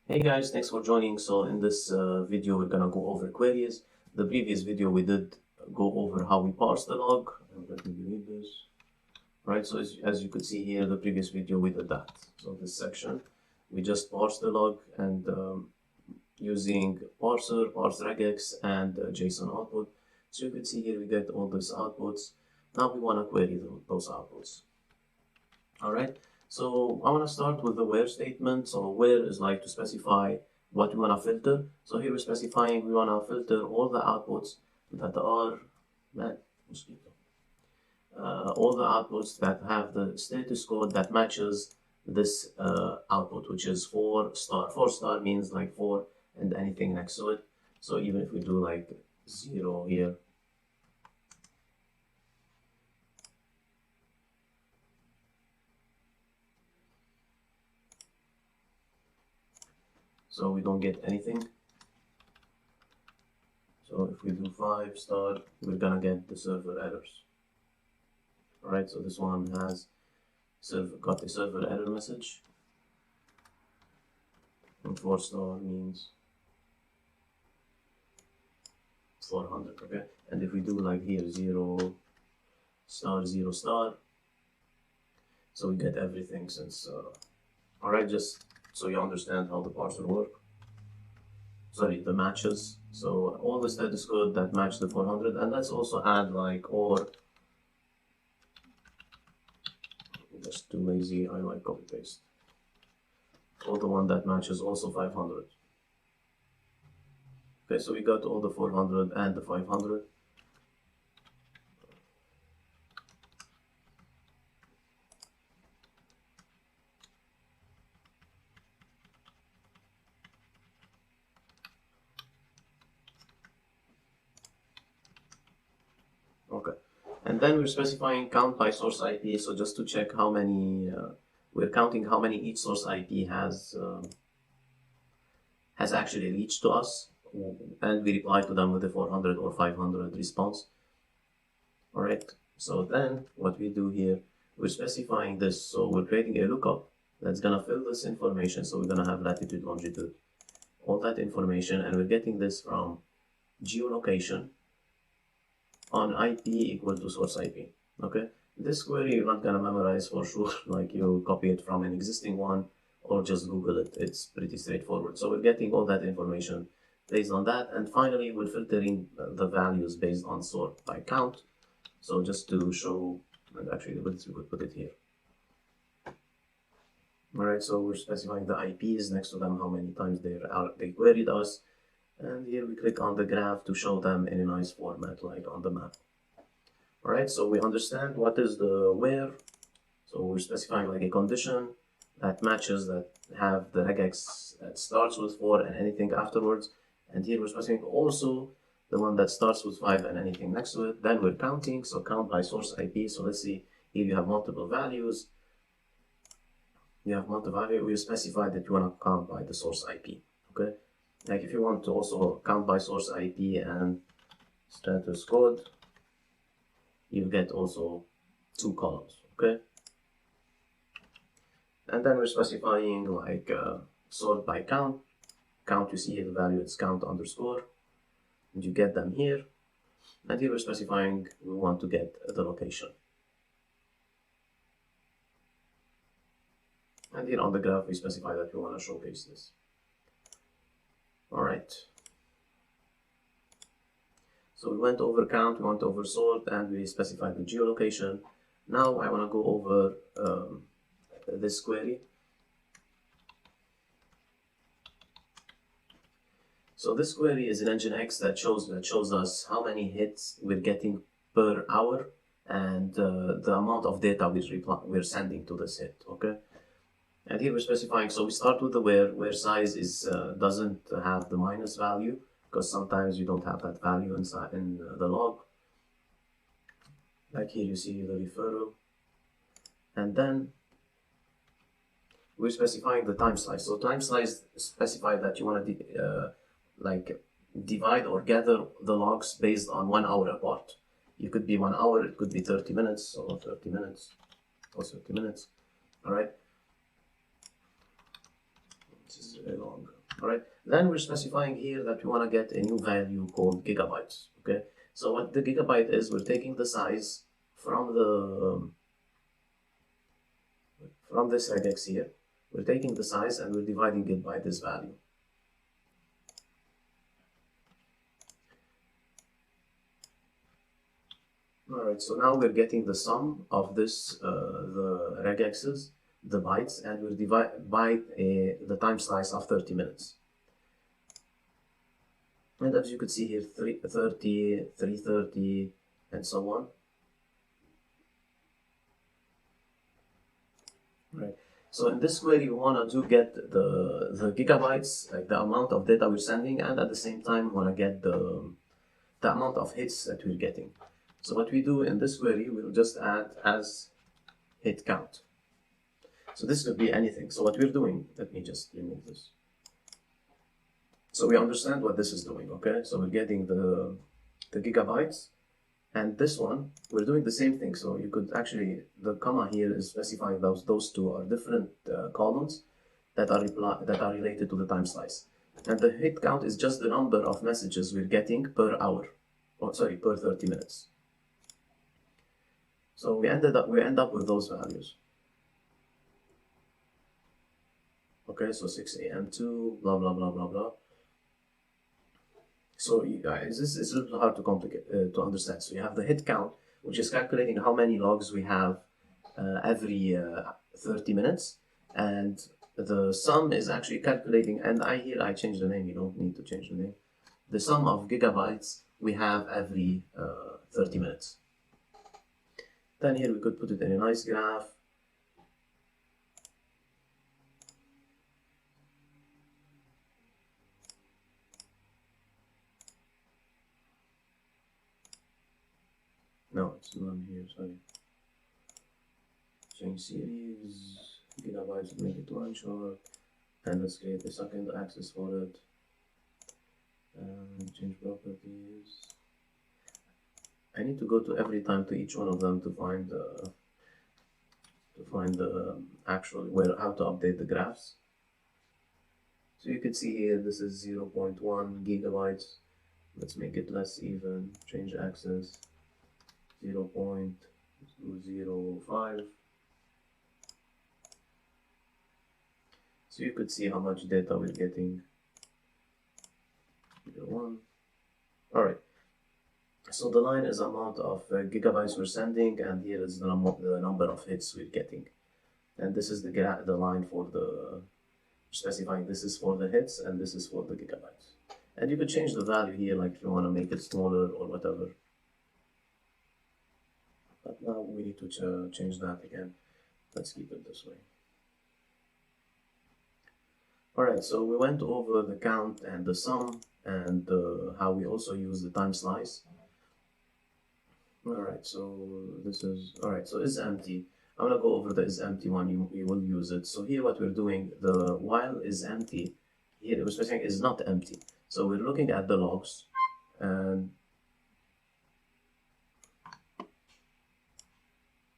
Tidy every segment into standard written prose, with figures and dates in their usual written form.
Hey guys, thanks for joining. So in this video, we're gonna go over queries. The previous video we did go over how we parse the log. And let me delete this. Right, so as you could see here, the previous video we did that. So this section, we just parse the log and using parser, parse regex, and JSON output. So you can see here we get all these outputs. Now we want to query those outputs. All right. So I want to start with the where statement. So where is like to specify what we want to filter. So here we're specifying we want to filter all the outputs that are all the outputs that have the status code that matches this output, which is 4 star. 4 star means like 4 and anything next to it. So even if we do like 0 here, so we don't get anything. So if we do 5 star, we're gonna get the server errors. Alright, so this one has got the server error message. And 4 star means 400, okay? And if we do like here 0 star, 0 star, so we get everything since, alright, just so you understand how the parser work. Sorry, the matches. So all the status code that match the 400, and let's also add like, or just too lazy, I like copy paste. All the one that matches also 500. Okay, so we got all the 400 and the 500. Okay, and then we're specifying count by source IP. So just to check how many, we're counting how many each source IP has actually reached to us, and we reply to them with a 400 or 500 response. All right, so then what we do here, we're specifying this. So we're creating a lookup that's gonna fill this information. So we're gonna have latitude, longitude, all that information, and we're getting this from geolocation on IP equal to source IP. Okay, this query you're not gonna memorize for sure, like you copy it from an existing one or just Google it. It's pretty straightforward. So we're getting all that information based on that, and finally we're filtering the values based on sort by count. So just to show, and actually we could put it here. All right, so we're specifying the IPs next to them, how many times they queried us. And here we click on the graph to show them in a nice format, like on the map. All right, so we understand what is the where. So we're specifying like a condition that matches that have the regex that starts with 4 and anything afterwards. And here we're specifying also the one that starts with 5 and anything next to it. Then we're counting, so count by source IP. So let's see, here you have multiple values. You have multiple values. We specify that you want to count by the source IP, okay? Like if you want to also count by source IP and status code, you get also 2 columns, okay? And then we're specifying like sort by count. Count, you see the value, it's count underscore, and you get them here. And here we're specifying we want to get the location. And here on the graph, we specify that we want to showcase this. All right. So we went over count, we went over sort, and we specified the geolocation. Now I want to go over this query. So this query is an Nginx that shows us how many hits we're getting per hour and the amount of data we're sending to this hit. Okay. And here we're specifying, so we start with the where size is doesn't have the minus value, because sometimes you don't have that value inside in the log. Like here you see the referral. And then we're specifying the time slice. So time slice specify that you want to like divide or gather the logs based on 1 hour apart. It could be 1 hour, it could be 30 minutes, or 30 minutes, or 30 minutes. All right. This is very long. All right. Then we're specifying here that we want to get a new value called gigabytes. Okay. So what the gigabyte is, we're taking the size from the from this regex here. We're taking the size and we're dividing it by this value. Alright, so now we're getting the sum of this, the regexes, the bytes, and we'll divide by the time slice of 30 minutes. And as you could see here, 330, 330, and so on. Right. So in this query, we want to get the gigabytes, like the amount of data we're sending, and at the same time, want to get the amount of hits that we're getting. So what we do in this query, we'll just add as hit count. So this could be anything. So what we're doing, let me just remove this. So we understand what this is doing, okay? So we're getting the gigabytes, and this one, we're doing the same thing. So you could actually, the comma here is specifying those two are different columns that are related to the time slice. And the hit count is just the number of messages we're getting per hour, or sorry, per 30 minutes. So we end up with those values. Okay, so 6 a.m. to blah blah blah blah blah. So you guys, this is a little hard to understand. So you have the hit count, which is calculating how many logs we have every 30 minutes, and the sum is actually calculating. And here I changed the name. You don't need to change the name. The sum of gigabytes we have every 30 minutes. Then here we could put it in a nice graph. No, it's not here, sorry. Change series, gigabytes, make it one short, and let's create a second access for it. Change properties. I need to go to every time to each one of them to find the actual how to update the graphs. So you can see here this is 0.1 gigabytes. Let's make it less even. Change access 0.205. So you could see how much data we're getting. 1. Alright. So the line is the amount of gigabytes we're sending, and here is the number of hits we're getting. And this is the line for the specifying this is for the hits and this is for the gigabytes. And you could change the value here, like if you want to make it smaller or whatever. But now we need to change that again. Let's keep it this way. Alright, so we went over the count and the sum and how we also use the time slice. Alright, so this is, alright, so is empty. I'm gonna go over the is empty one, you will use it. So here what we're doing, the while is empty, here we're specifying is not empty. So we're looking at the logs, and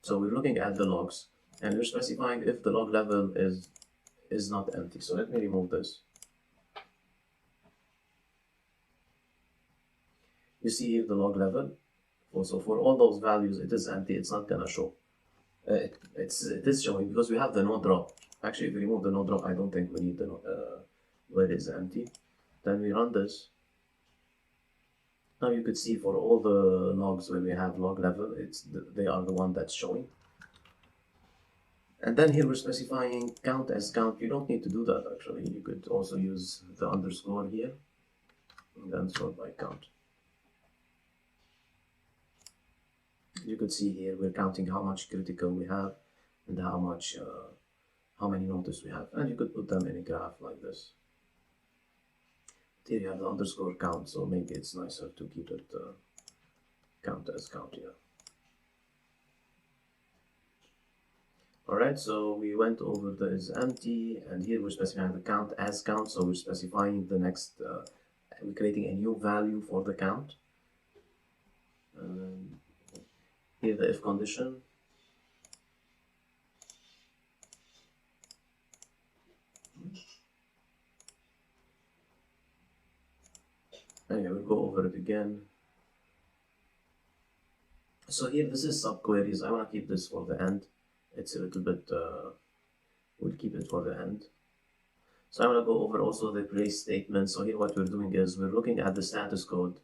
so we're looking at the logs, and we're specifying if the log level is not empty. So let me remove this. You see here the log level. Also for all those values, it is empty. It's not gonna show. It is showing because we have the no drop. Actually, if we remove the no drop, I don't think we need the where it is empty. Then we run this. Now you could see for all the logs where we have log level, they are the one that's showing. And then here we're specifying count as count. You don't need to do that actually. You could also use the underscore here and then sort by count. You could see here we're counting how much critical we have and how many notice we have, and you could put them in a graph like this. Here you have the underscore count, so maybe it's nicer to keep it count as count here. Alright, so we went over the is empty, and here we're specifying the count as count, so we're specifying the next, we're creating a new value for the count. Here the if condition. it again. So here, this is subqueries. I want to keep this for the end. It's a little bit, we'll keep it for the end. So I'm going to go over also the brace statement. So here what we're doing is we're looking at the status code.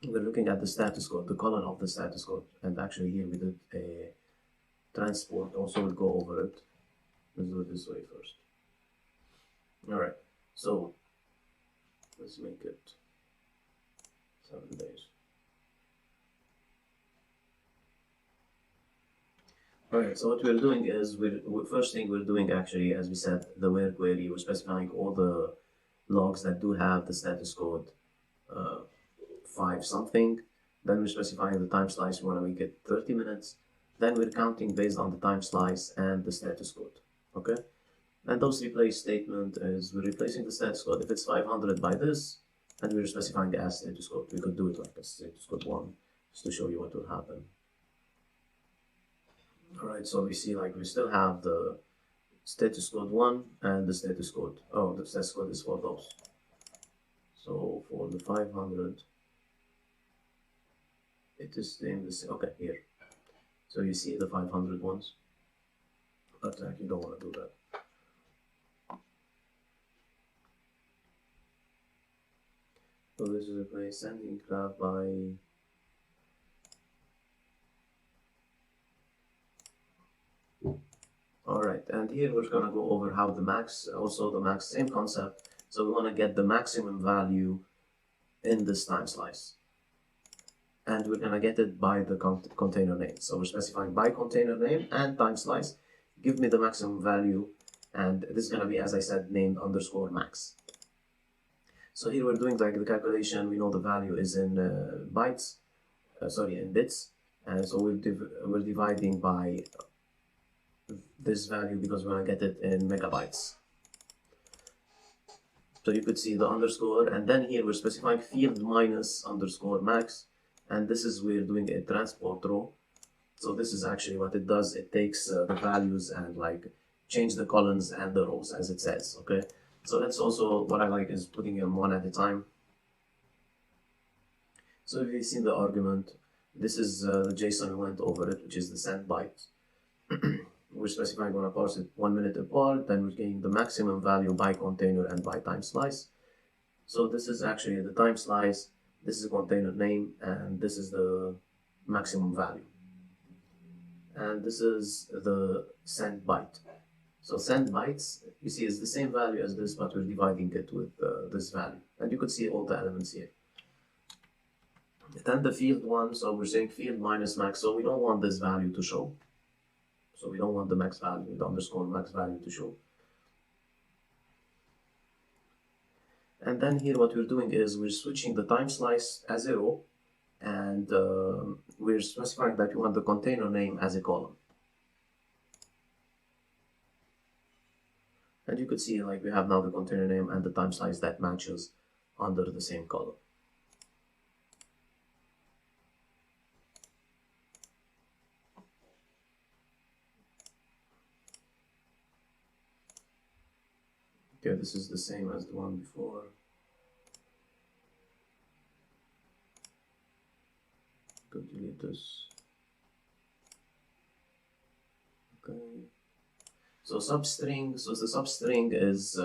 We're looking at the status code, the column of the status code. And actually here we did a transport. Also we'll go over it. Let's do it this way first. All right. So let's make it 7 days. Alright, so what we're doing is, first thing we're doing actually, as we said, the where query, we're specifying all the logs that do have the status code 5 something. Then we're specifying the time slice, we want to make it 30 minutes. Then we're counting based on the time slice and the status code, okay? And those replace statement is, we're replacing the status code. If it's 500 by this, and we're specifying as status code, we could do it like a status code 1, just to show you what will happen. Alright, so we see like we still have the status code 1 and the status code. Oh, the status code is for those. So for the 500, it is in the same. Okay, here. So you see the 500 ones, but you don't want to do that. So this is a place sending graph by. Alright, and here we're going to go over how the max, also the max, same concept. So we want to get the maximum value in this time slice. And we're going to get it by the container name. So we're specifying by container name and time slice. Give me the maximum value. And this is going to be, as I said, named underscore max. So here we're doing like the calculation. We know the value is in bytes, in bits. And so we're dividing by this value because we're going to get it in megabytes. So you could see the underscore, and then here we're specifying field minus underscore max, and this is we're doing a transport row. So this is actually what it does. It takes the values and like change the columns and the rows as it says. Okay, so that's also what I like is putting them one at a time. So if you see the argument, this is the JSON we went over it, which is the send byte. We're specifying we're going to parse it 1 minute apart, then we're getting the maximum value by container and by time slice. So this is actually the time slice, this is the container name, and this is the maximum value. And this is the send byte. So send bytes, you see, is the same value as this, but we're dividing it with this value. And you could see all the elements here. Then the field one, so we're saying field minus max, so we don't want this value to show. So we don't want the max value, the underscore max value to show. And then here what we're doing is we're switching the time slice as a row, and we're specifying that we want the container name as a column. And you could see like we have now the container name and the time slice that matches under the same column. Okay, this is the same as the one before. Could delete this. Okay. So substring. So the substring is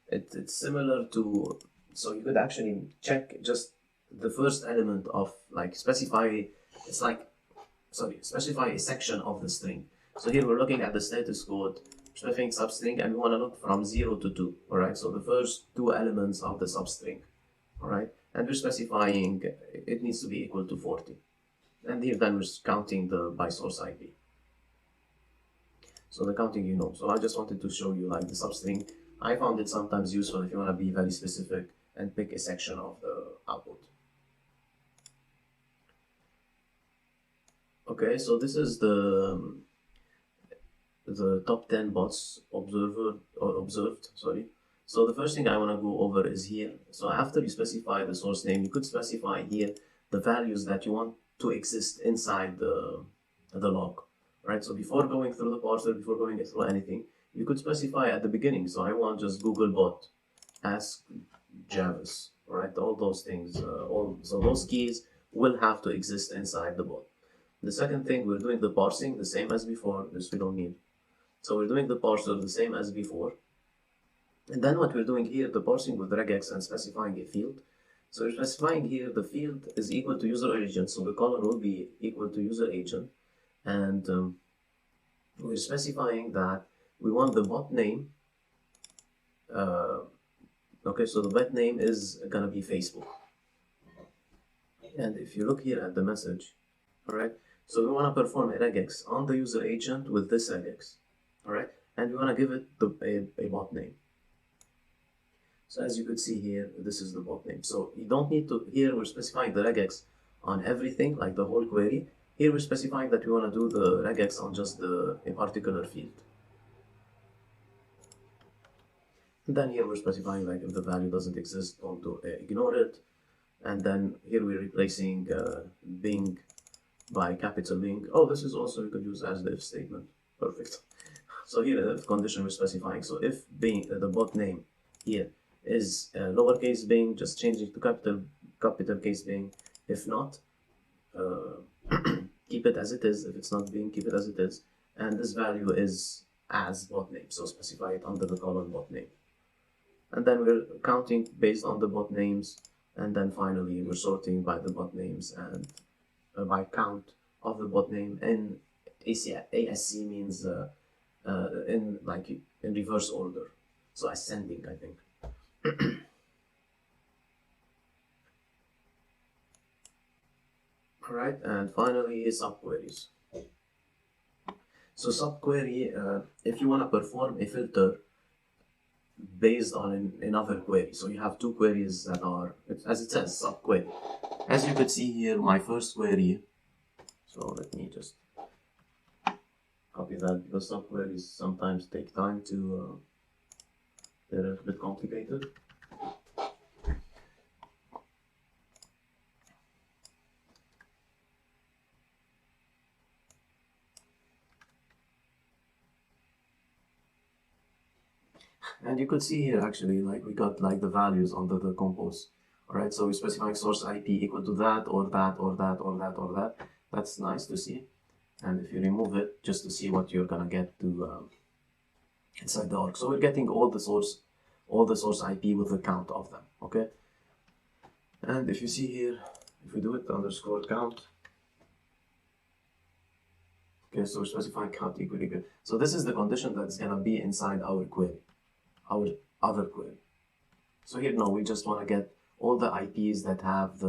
it's similar to. So you could actually check just the first element of like specify. It's like specify a section of the string. So here we're looking at the status code. Specifying substring, and we want to look from 0 to 2, alright? So the first 2 elements of the substring, alright? And we're specifying it needs to be equal to 40. And here then we're counting the by source IP. So the counting you know. So I just wanted to show you like the substring. I found it sometimes useful if you want to be very specific and pick a section of the output. Okay, so this is the top 10 bots observed. So the first thing I want to go over is here. So after you specify the source name, you could specify here the values that you want to exist inside the log, right? So before going through the parser, before going through anything, you could specify at the beginning. So I want just Googlebot ask Javis, All right, all those things, so those keys will have to exist inside the bot. The second thing, we're doing the parsing the same as before. This we don't need. So we're doing the parser the same as before. And then what we're doing here, the parsing with regex and specifying a field. So we're specifying here the field is equal to user agent. So the color will be equal to user agent. And we're specifying that we want the bot name. Okay, so the bot name is gonna be Facebook. And if you look here at the message, all right, so we want to perform a regex on the user agent with this regex, all right, and we want to give it a bot name. So as you could see here, this is the bot name. So you don't need to, here we're specifying the regex on everything, like the whole query. Here we're specifying that we want to do the regex on just a particular field. And then here we're specifying like if the value doesn't exist, don't ignore it. And then here we're replacing Bing by capital Bing. Oh, this is also, you could use as the if statement. Perfect. So here the if condition we're specifying. So if Bing, the bot name here is lowercase Bing, just change it to capital case Bing. If not, keep it as it is. If it's not Bing, keep it as it is. And this value is as bot name. So specify it under the column bot name. And then we're counting based on the bot names. And then finally, we're sorting by the bot names and by count of the bot name. And ASC means in reverse order, so ascending, I think. All right, and finally, subqueries. So subquery, if you want to perform a filter based on another query. So you have two queries that are, as it says, subquery. As you could see here, my first query, so let me just copy that because subqueries sometimes take time to, they're a bit complicated. And you could see here actually, like we got like the values under the compose. All right, so we're specifying source IP equal to that, or that, or that, or that, or that. That's nice to see. And if you remove it, just to see what you're gonna get to inside the org. So we're getting all the source IP with the count of them. Okay. And if you see here, if we do it underscore count. Okay, so we're specifying count equal equal. So this is the condition that's gonna be inside our query, our other query. So here, no, we just want to get all the IPs that have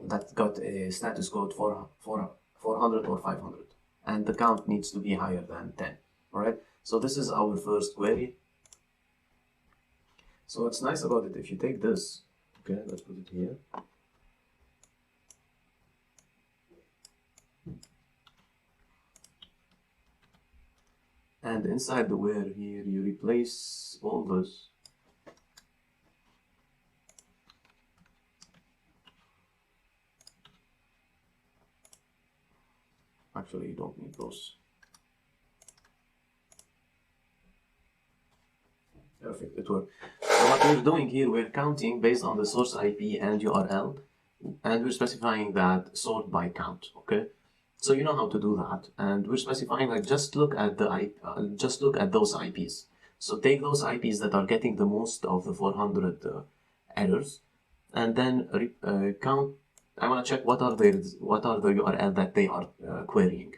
that got a status code for 400 or 500, and the count needs to be higher than 10. All right. So this is our first query. So what's nice about it, if you take this, okay, let's put it here. And inside the where here, you replace all this. Actually, you don't need those. Perfect, it worked. So what we're doing here, we're counting based on the source IP and URL, and we're specifying that sort by count. Okay, so you know how to do that, and we're specifying like just look at those IPs. So take those IPs that are getting the most of the 400 errors, and then count. I want to check what are the URL that they are querying.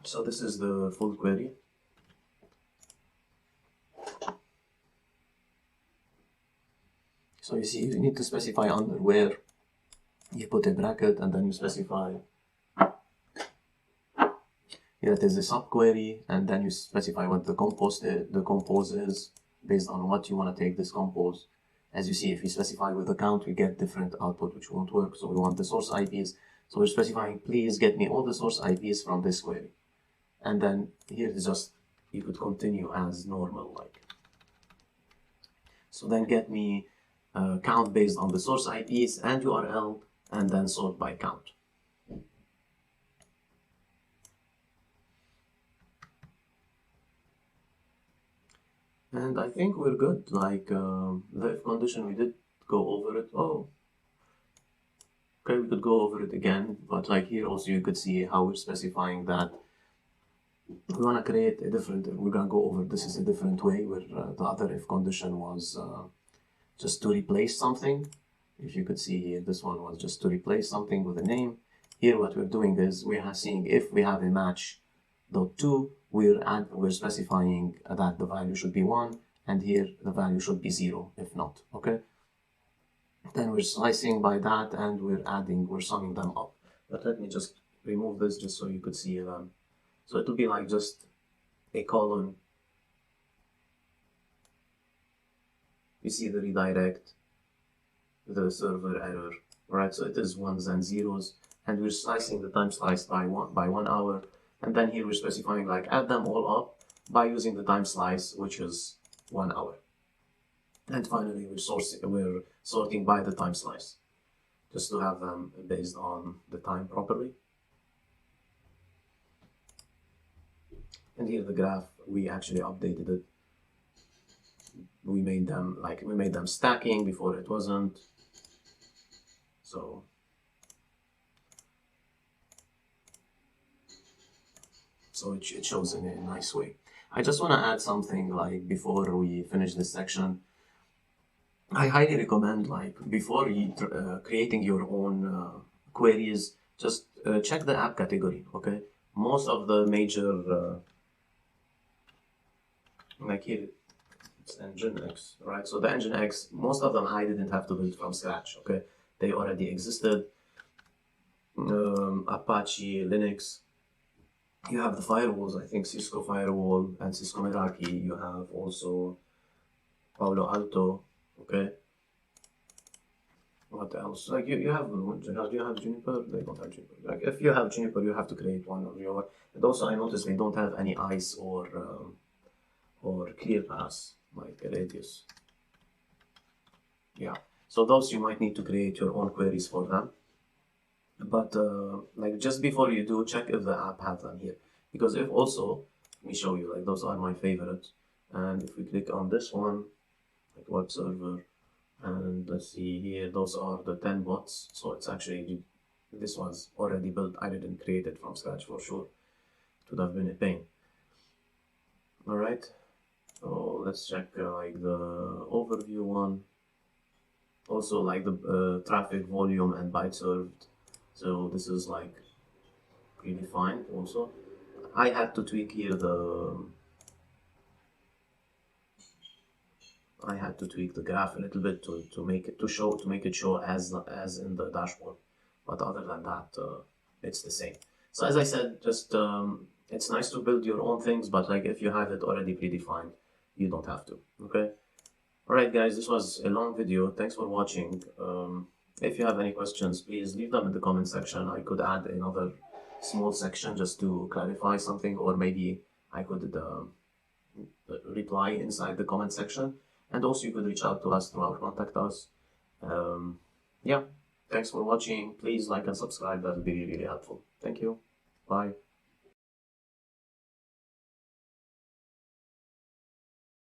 So this is the full query. So you see, you need to specify under where you put a bracket, and then you specify here it is a subquery, and then you specify what the compose is based on what you want to take this compose. As you see, if we specify with the count, we get different output, which won't work. So we want the source IPs. So we're specifying, please get me all the source IPs from this query. And then here is just, you could continue as normal, like. So then get me count based on the source IPs and URL, and then sort by count. And I think we're good. Like the if condition, we did go over it. Oh, okay, we could go over it again, but like here also you could see how we're specifying that we want to create a different, we're going to go over this is a different way where the other if condition was just to replace something. If you could see here, this one was just to replace something with a name. Here what we're doing is we are seeing if we have a match dot two, we're specifying that the value should be 1, and here the value should be 0 if not, okay? Then we're slicing by that and we're summing them up. But let me just remove this just so you could see them. So it will be like just a colon. You see the redirect, the server error, right? So it is ones and zeros, and we're slicing the time slice by 1 hour, and then here we're specifying like add them all up by using the time slice, which is 1 hour. And finally, we're sorting by the time slice, just to have them based on the time properly. And here the graph, we actually updated it. We made them stacking before it wasn't. So it shows in a nice way. I just want to add something like before we finish this section. I highly recommend, like, before you creating your own queries, just check the app category, okay? Most of the major, like here, it's Nginx, right? So the Nginx, most of them I didn't have to build from scratch, okay? They already existed. Apache, Linux. You have the firewalls, I think Cisco Firewall and Cisco Meraki. You have also Palo Alto, okay? What else? Like you have, do you have Juniper? They don't have Juniper. Like if you have Juniper, you have to create one of your. And also, I noticed they don't have any ICE or ClearPass, like Radius. Yeah, so those you might need to create your own queries for them. But like just before you do, check if the app has them here. Because if also, let me show you, like those are my favorites. And if we click on this one, like web server, and let's see here, those are the 10 bots. So it's actually, this was already built. I didn't create it from scratch for sure. It would have been a pain. All right, so let's check like the overview one. Also like the traffic volume and byte served. So this is like predefined also. I had to tweak here I had to tweak the graph a little bit to make it show as in the dashboard, but other than that, it's the same. So as I said, just it's nice to build your own things, but like if you have it already predefined, you don't have to. Okay. All right, guys, this was a long video. Thanks for watching. If you have any questions, please leave them in the comment section. I could add another small section just to clarify something, or maybe I could reply inside the comment section. And also you could reach out to us through our contact us. Yeah, thanks for watching. Please like and subscribe. That would be really helpful. Thank you. Bye.